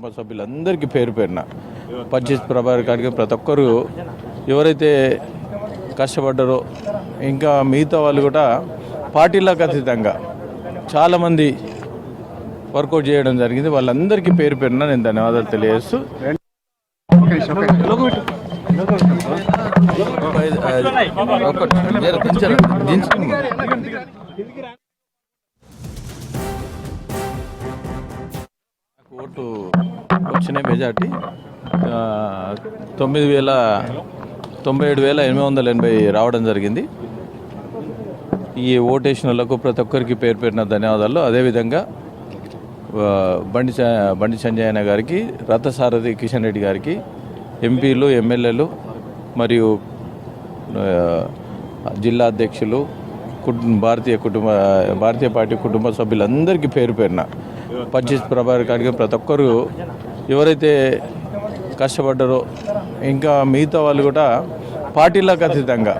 కుటుంబ సభ్యులందరికీ పేరు పేరున పచ్చిస్ ప్రభాకర్ గారికి ప్రతి ఒక్కరు ఎవరైతే కష్టపడ్డారో ఇంకా మిగతా వాళ్ళు కూడా పార్టీలకు అతీతంగా చాలామంది వర్కౌట్ చేయడం జరిగింది. వాళ్ళందరికీ పేరు పేరున నేను ధన్యవాదాలు తెలియజేస్తూ ఓటు వచ్చిన మెజార్టీ 9,97,880 రావడం జరిగింది. ఈ ఓటేషన్ వాళ్ళకు ప్రతి ఒక్కరికి పేరు పేరున ధన్యవాదాలు. అదేవిధంగా బండి సంజయ్ అన్న గారికి, రథసారథి కిషన్ రెడ్డి గారికి, ఎంపీలు, ఎమ్మెల్యేలు మరియు జిల్లా అధ్యక్షులు, భారతీయ పార్టీ కుటుంబ సభ్యులందరికీ పేరు పేరున పచ్చిస్ ప్రభాకర్ గారికి ప్రతి ఒక్కరు ఎవరైతే కష్టపడ్డారో ఇంకా మిగతా వాళ్ళు కూడా పార్టీలకు అతీతంగా